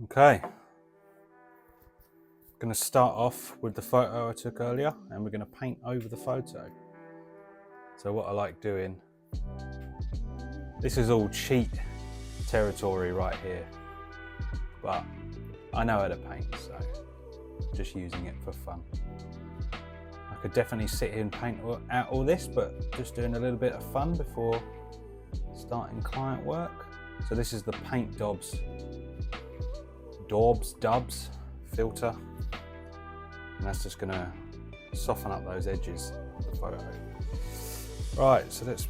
Okay, going to start off with the photo I took earlier and we're going to paint over the photo. So what I like doing, this is all cheat territory right here, but I know how to paint, so just using it for fun. I could definitely sit here and paint out all this, but just doing a little bit of fun before starting client work. So this is the Paint Dubs filter, and that's just going to soften up those edges of the photo. Right, so let's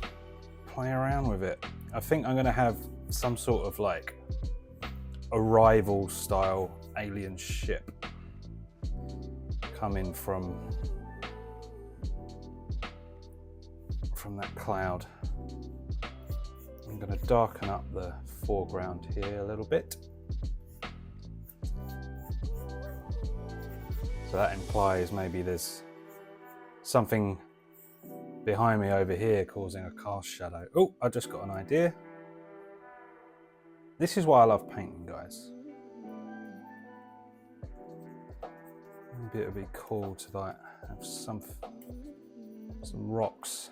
play around with it. I think I'm going to have some sort of like Arrival style alien ship coming from that cloud. I'm going to darken up the foreground here a little bit. So that implies maybe there's something behind me over here causing a cast shadow. Oh, I just got an idea. This is why I love painting, guys. Maybe it would be cool to like have some rocks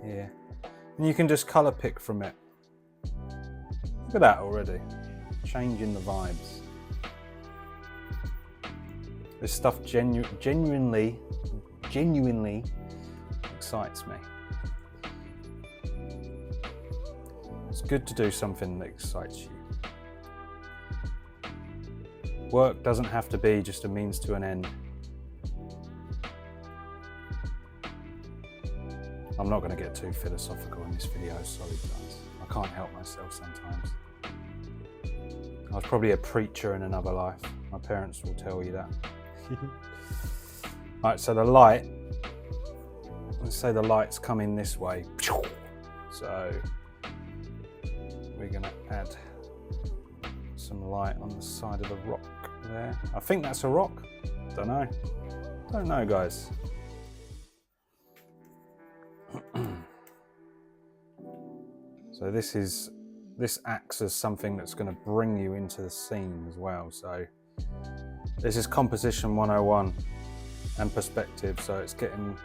here. And you can just colour pick from it. Look at that already. Changing the vibes. This stuff genuinely excites me. It's good to do something that excites you. Work doesn't have to be just a means to an end. I'm not going to get too philosophical in this video, sorry guys. I can't help myself sometimes. I was probably a preacher in another life. My parents will tell you that. Right, so the light, let's say the light's coming this way. So we're going to add some light on the side of the rock there. I think that's a rock. Don't know guys. So this acts as something that's going to bring you into the scene as well. So this is composition 101 and perspective. So it's getting,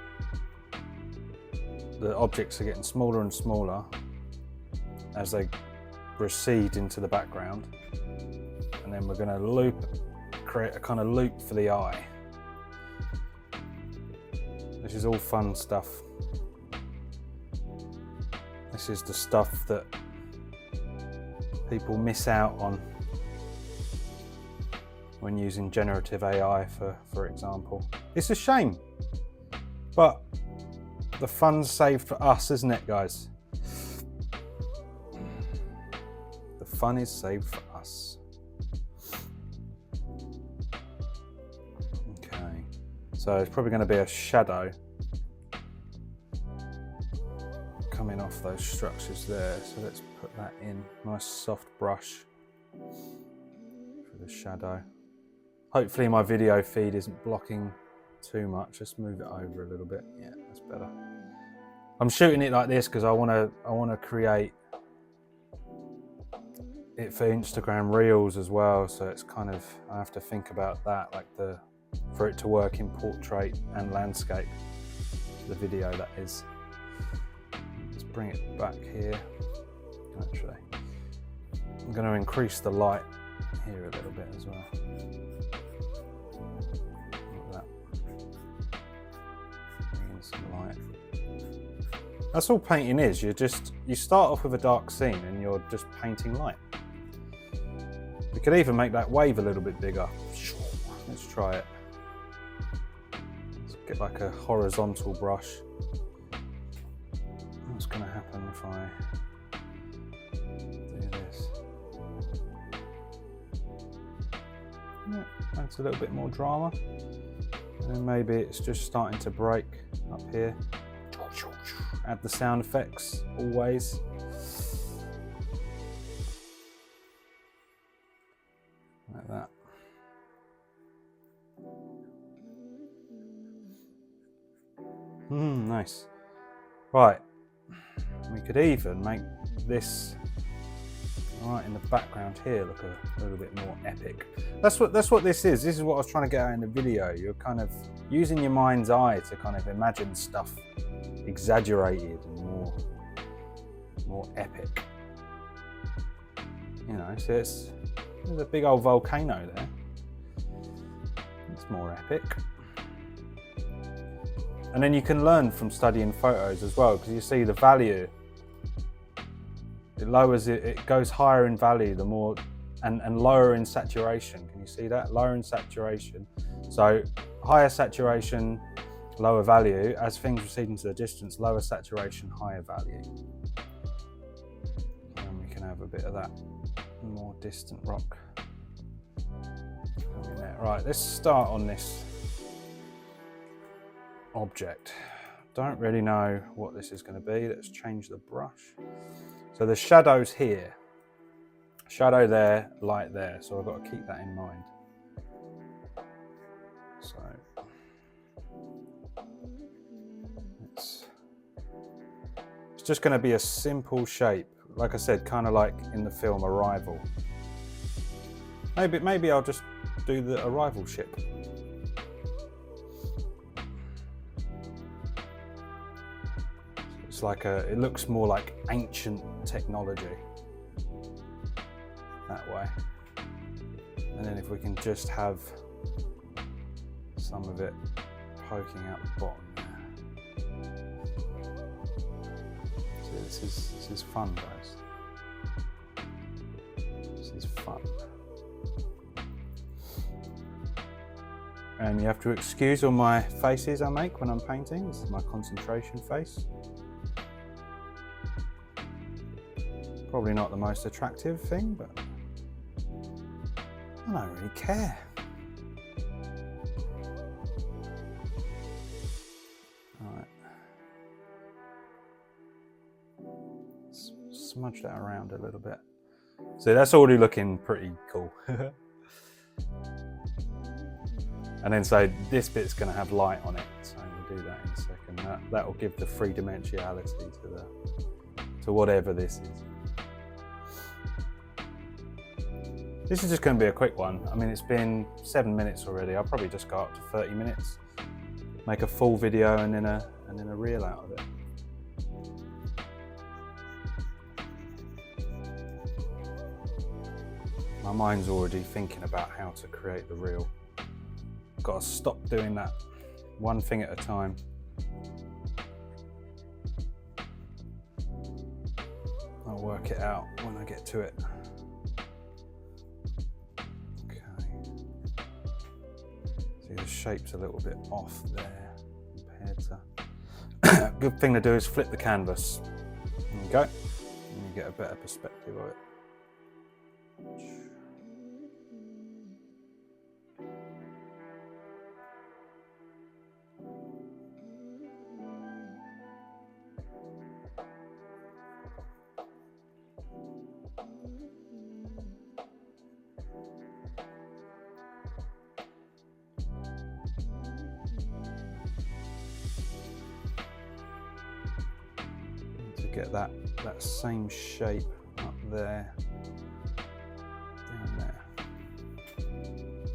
the objects are getting smaller and smaller as they recede into the background. And then we're going to create a kind of loop for the eye. This is all fun stuff. This is the stuff that people miss out on when using generative AI, for example. It's a shame, but the fun's saved for us, isn't it, guys? The fun is saved for us. Okay, so it's probably going to be a shadow coming off those structures there, so let's put that in. Nice soft brush for the shadow. Hopefully my video feed isn't blocking too much. Let's move it over a little bit. Yeah, that's better. I'm shooting it like this because I want to create it for Instagram Reels as well, so it's kind of, I have to think about that, like for it to work in portrait and landscape, the video that is. Bring it back here. Actually, I'm going to increase the light here a little bit as well. Like that. Bring in some light. That's all painting is. You start off with a dark scene and you're just painting light. We could even make that wave a little bit bigger. Let's try it. Let's get like a horizontal brush. What's going to happen if I do this? Yeah, that's a little bit more drama. And then maybe it's just starting to break up here. Add the sound effects, always. Like that. Nice. Right. We could even make this right in the background here look a little bit more epic. That's what this is. This is what I was trying to get out in the video. You're kind of using your mind's eye to kind of imagine stuff exaggerated and more epic. You know, so there's a big old volcano there. It's more epic. And then you can learn from studying photos as well, because you see the value. It lowers it goes higher in value the more, and lower in saturation. Can you see that? Lower in saturation. So higher saturation, lower value. As things recede into the distance, lower saturation, higher value. And we can have a bit of that more distant rock. Right, let's start on this object. Don't really know what this is going to be. Let's change the brush. So the shadows here, shadow there, light there. So I've got to keep that in mind. So it's just going to be a simple shape. Like I said, kind of like in the film Arrival. Maybe I'll just do the Arrival ship. It's like it looks more like ancient technology that way. And then if we can just have some of it poking out the bottom there. So this is fun, guys. This is fun. And you have to excuse all my faces I make when I'm painting. This is my concentration face. Probably not the most attractive thing, but I don't really care. Alright. Smudge that around a little bit. So that's already looking pretty cool. And then so this bit's going to have light on it, so we'll do that in a second. That will give the three-dimensionality to whatever this is. This is just going to be a quick one. I mean, it's been 7 minutes already. I'll probably just go up to 30 minutes, make a full video and then a reel out of it. My mind's already thinking about how to create the reel. I've got to stop doing that one thing at a time. I'll work it out when I get to it. The shape's a little bit off there compared to. Good thing to do is flip the canvas. There you go. And you get a better perspective of it. Get that same shape up there, down there.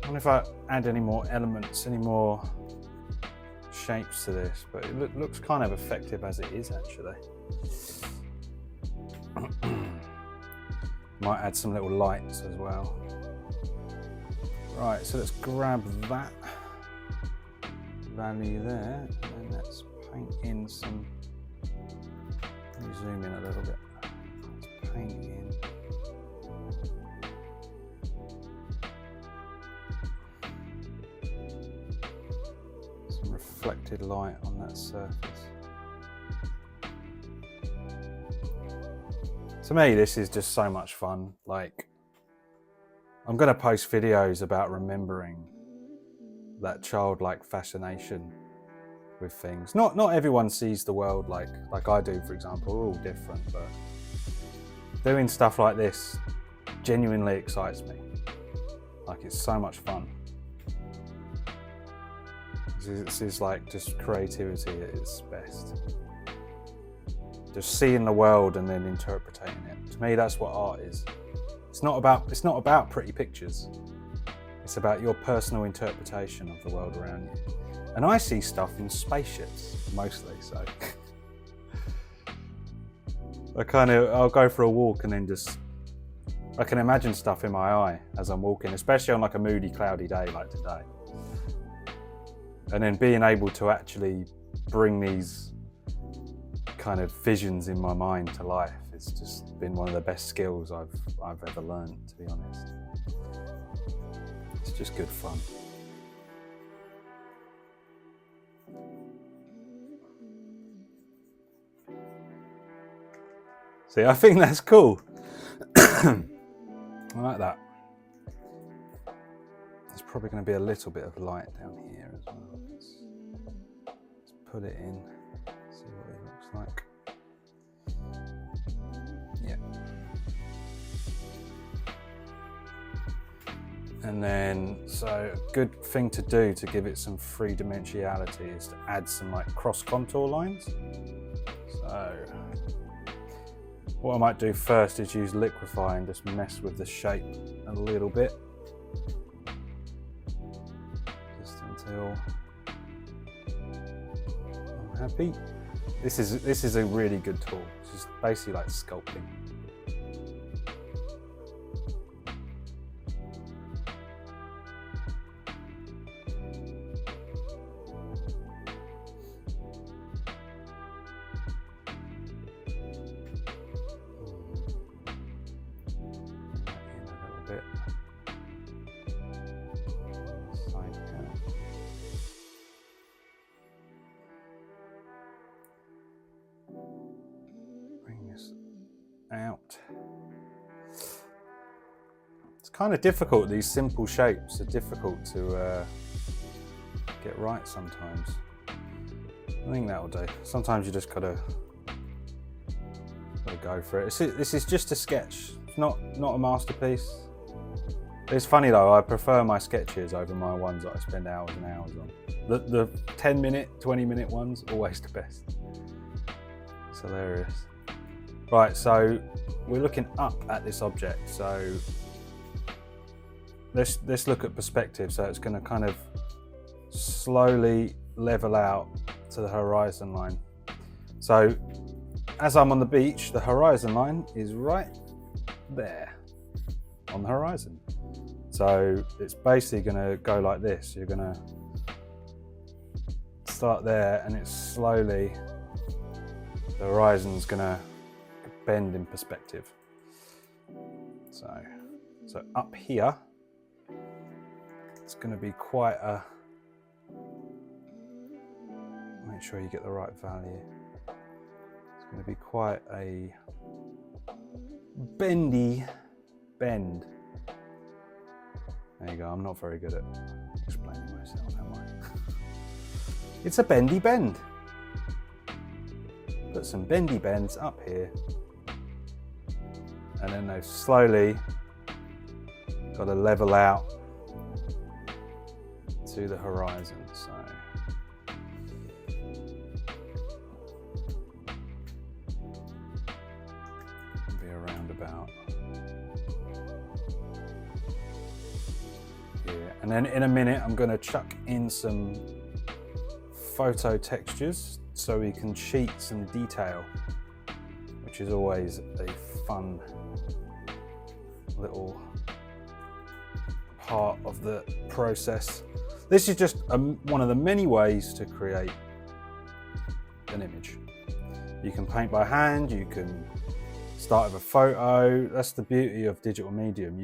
I wonder if I add any more elements, any more shapes to this, but it looks kind of effective as it is actually. Might add some little lights as well. Right, so let's grab that value there and let's paint in some. Let me zoom in a little bit. Let's paint in. Some reflected light on that surface. To me, this is just so much fun. Like, I'm going to post videos about remembering that childlike fascination with things. Not everyone sees the world like I do, for example. We're all different, but doing stuff like this genuinely excites me. Like, it's so much fun. This is like just creativity at its best. Just seeing the world and then interpreting it. To me, that's what art is. It's not about pretty pictures. It's about your personal interpretation of the world around you. And I see stuff in spaceships mostly, so I'll go for a walk and then I can imagine stuff in my eye as I'm walking, especially on like a moody, cloudy day like today. And then being able to actually bring these kind of visions in my mind to life, it's just been one of the best skills I've ever learned, to be honest. It's just good fun. See, I think that's cool. I like that. There's probably going to be a little bit of light down here as well. Let's put it in, see what it looks like. Yeah. And then, so a good thing to do to give it some three-dimensionality is to add some like cross-contour lines. So what I might do first is use liquify and just mess with the shape a little bit. Just until I'm happy. This is a really good tool. It's just basically like sculpting. Bring this out. It's kind of difficult, these simple shapes are difficult to get right sometimes. I think that'll do. Sometimes you just gotta go for it. This is just a sketch, it's not a masterpiece. It's funny though, I prefer my sketches over my ones that I spend hours and hours on. The 10-minute, 20-minute ones, always the best. It's hilarious. Right, so we're looking up at this object. So let's look at perspective. So it's going to kind of slowly level out to the horizon line. So as I'm on the beach, the horizon line is right there on the horizon. So it's basically going to go like this. You're going to start there and it's slowly, the horizon's going to bend in perspective. So up here, it's going to be quite a, make sure you get the right value. It's going to be quite a bendy bend. There you go, I'm not very good at explaining myself, am I? It's a bendy bend. Put some bendy bends up here. And then they've slowly got to level out to the horizon. So be around about here. And then in a minute, I'm going to chuck in some photo textures so we can cheat some detail, which is always a fun little part of the process. This is just one of the many ways to create an image. You can paint by hand, you can start with a photo. That's the beauty of digital medium.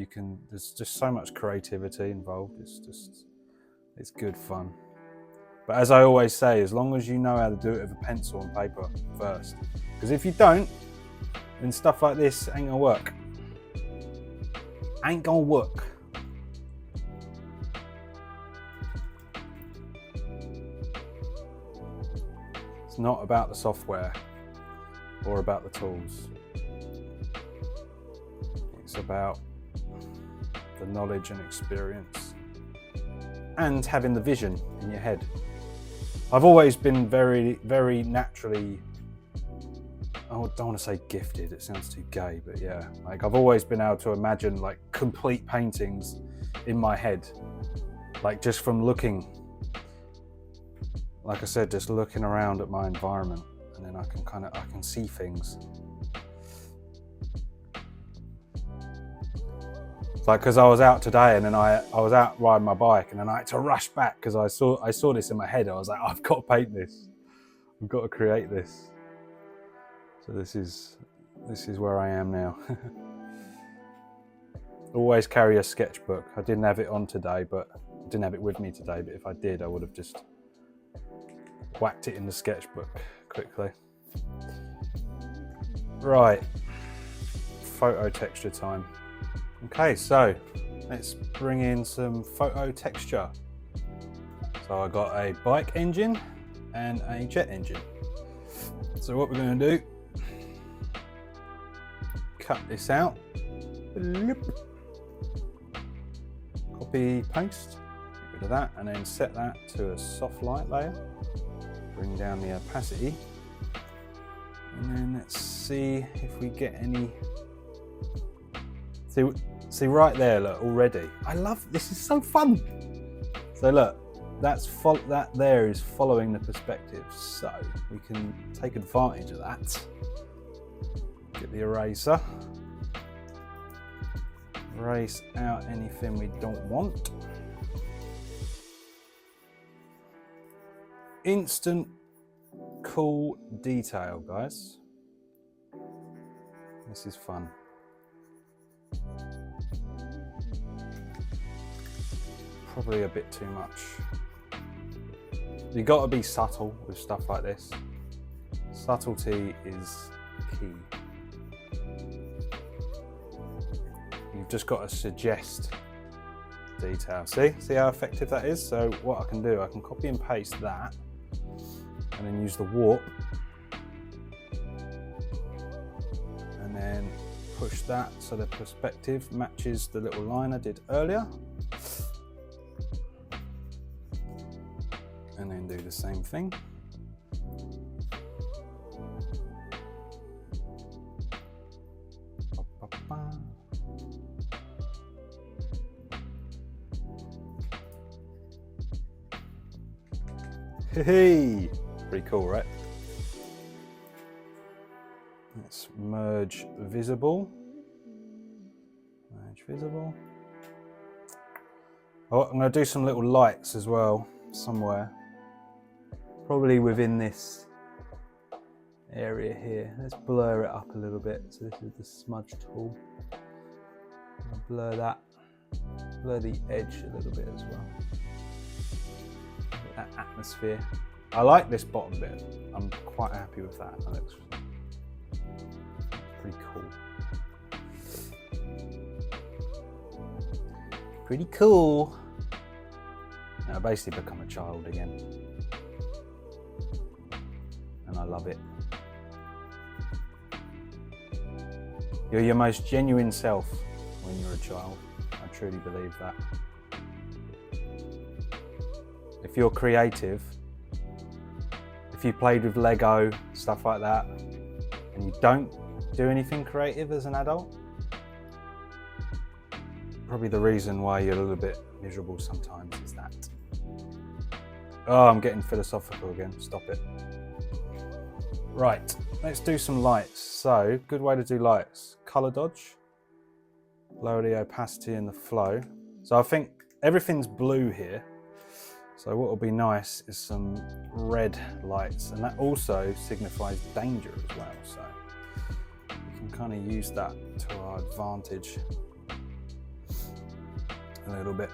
There's just so much creativity involved. It's good fun. But as I always say, as long as you know how to do it with a pencil and paper first. Because if you don't, then stuff like this ain't gonna work. Ain't gonna work. It's not about the software or about the tools. It's about the knowledge and experience and having the vision in your head. I've always been very, very naturally I don't want to say gifted, it sounds too gay, but yeah, like I've always been able to imagine like complete paintings in my head, like just from looking, like I said, just looking around at my environment, and then I can see things. Like, because I was out today and then I was out riding my bike and then I had to rush back because I saw this in my head. I was like, I've got to paint this. I've got to create this. So this is where I am now. Always carry a sketchbook. I didn't have it on today, but I didn't have it with me today, but if I did, I would have just whacked it in the sketchbook quickly. Right, photo texture time. Okay, so let's bring in some photo texture. So I got a bike engine and a jet engine. So what we're going to do, cut this out, copy, paste, get rid of that, and then set that to a soft light layer. Bring down the opacity, and then let's see if we get any. See right there, look, already. I love, this is so fun. So look, that there is following the perspective. So we can take advantage of that. Get the eraser. Erase out anything we don't want. Instant cool detail, guys. This is fun. Probably a bit too much. You got to be subtle with stuff like this. Subtlety is key. You've just got to suggest detail. See how effective that is? So what I can do, I can copy and paste that and then use the warp and then push that so the perspective matches the little line I did earlier. And then do the same thing. Hey, pretty cool, right? Let's merge visible. Merge visible. Oh, I'm going to do some little lights as well somewhere. Probably within this area here. Let's blur it up a little bit. So this is the smudge tool. I'll blur that. Blur the edge a little bit as well. Get that atmosphere. I like this bottom bit. I'm quite happy with that. That looks pretty cool. Pretty cool. Now I basically become a child again. And I love it. You're your most genuine self when you're a child. I truly believe that. If you're creative, if you played with Lego, stuff like that, and you don't do anything creative as an adult, probably the reason why you're a little bit miserable sometimes is that. Oh, I'm getting philosophical again, stop it. Right, let's do some lights. So, good way to do lights. Color dodge, lower the opacity and the flow. So I think everything's blue here. So what will be nice is some red lights, and that also signifies danger as well. So we can kind of use that to our advantage a little bit.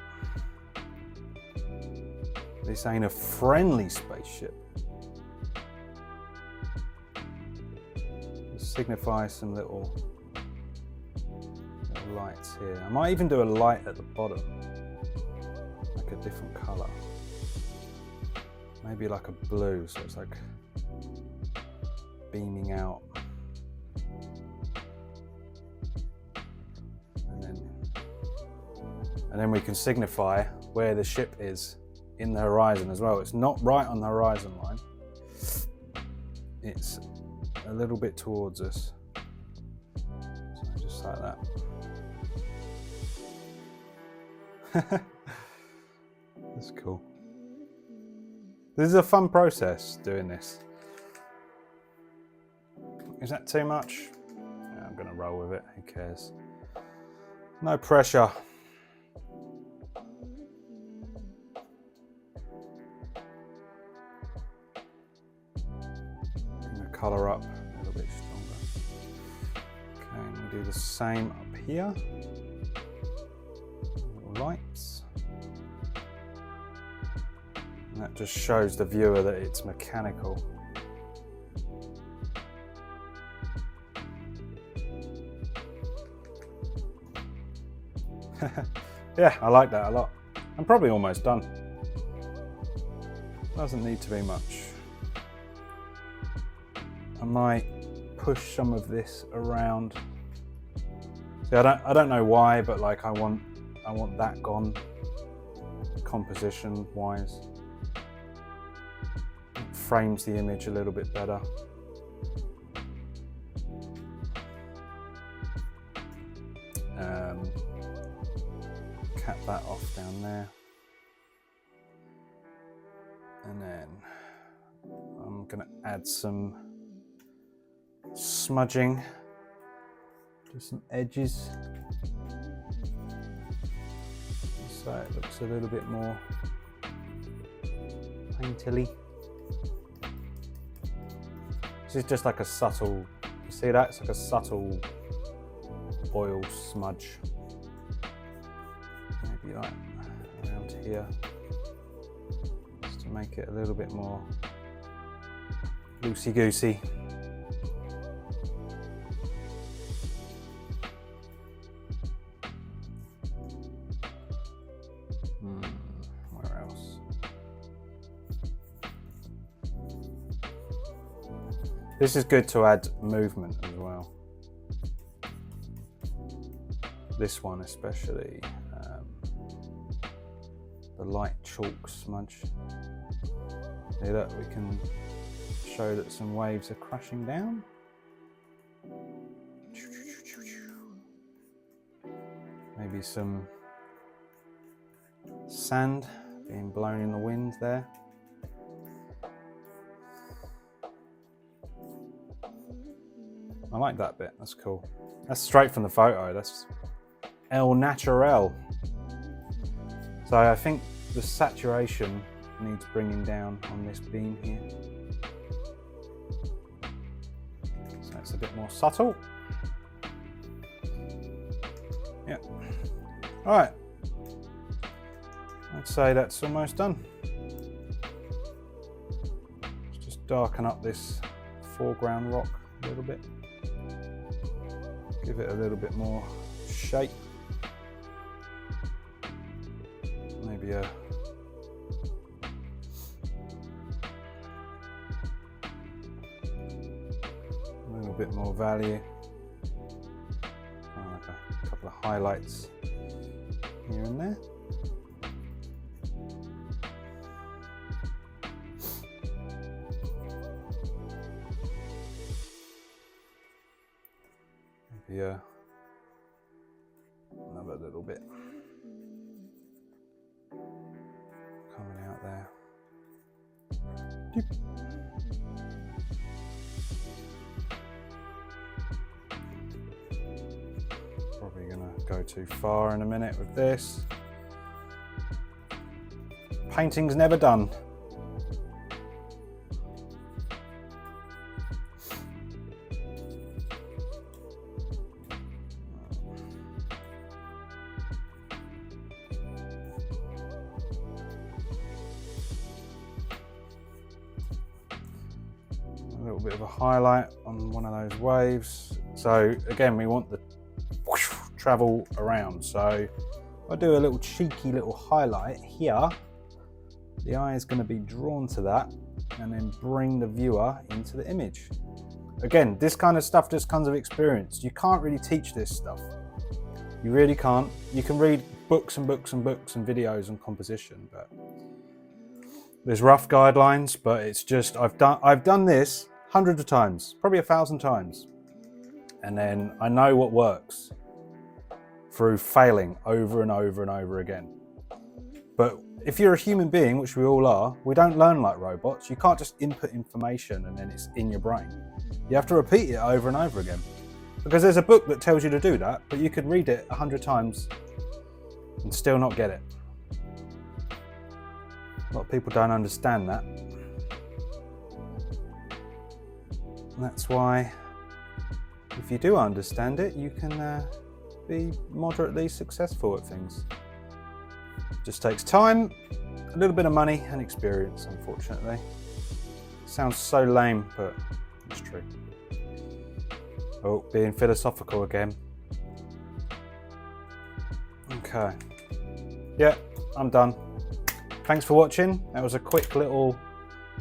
This ain't a friendly spaceship. Signify some little lights here. I might even do a light at the bottom, like a different color. Maybe like a blue, so it's like beaming out. And then we can signify where the ship is in the horizon as well. It's not right on the horizon line. It's a little bit towards us. So just like that. That's cool. This is a fun process doing this. Is that too much? Yeah, I'm gonna roll with it, who cares? No pressure. Bring the colour up a little bit stronger. Okay, and we'll do the same up here. Little lights. And that just shows the viewer that it's mechanical. Yeah, I like that a lot. I'm probably almost done. Doesn't need to be much. I might push some of this around. See, I don't know why, but like I want that gone composition wise. It frames the image a little bit better. Cap that off down there. And then I'm going to add some smudging, just some edges, so it looks a little bit more painterly. This is just like a subtle, you see that? It's like a subtle oil smudge. Maybe like around here, just to make it a little bit more loosey-goosey. Where else? This is good to add movement as well. This one especially. The light chalk smudge. See that? We can show that some waves are crashing down. Maybe some sand being blown in the wind there. I like that bit, that's cool. That's straight from the photo, that's El Natural. So I think the saturation needs bringing down on this beam here. So it's a bit more subtle. Yeah. All right. I'd say that's almost done. Let's just darken up this foreground rock a little bit. Give it a little bit more shape. Maybe a little bit more value. Like a couple of highlights here and there. Maybe another little bit coming out there. Doop. Probably gonna go too far in a minute with this. Painting's never done. A little bit of a highlight on one of those waves. So again, we want the travel around. So I'll do a little cheeky little highlight here. The eye is going to be drawn to that and then bring the viewer into the image. Again, this kind of stuff just comes with experience. You can't really teach this stuff. You really can't. You can read books and books and books and videos on composition, but there's rough guidelines, but it's just, I've done this hundreds of times, probably 1,000 times. And then I know what works through failing over and over and over again. But if you're a human being, which we all are, we don't learn like robots. You can't just input information and then it's in your brain. You have to repeat it over and over again. Because there's a book that tells you to do that, but you could read it 100 times and still not get it. A lot of people don't understand that. And that's why, if you do understand it, you can be moderately successful at things. It just takes time, a little bit of money, and experience, unfortunately. Sounds so lame, but it's true. Oh, being philosophical again. Okay. Yeah, I'm done. Thanks for watching. That was a quick little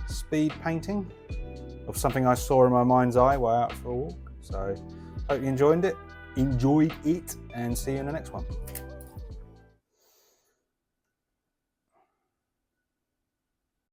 speed painting of something I saw in my mind's eye while out for a walk. So, hope you enjoyed it, and see you in the next one.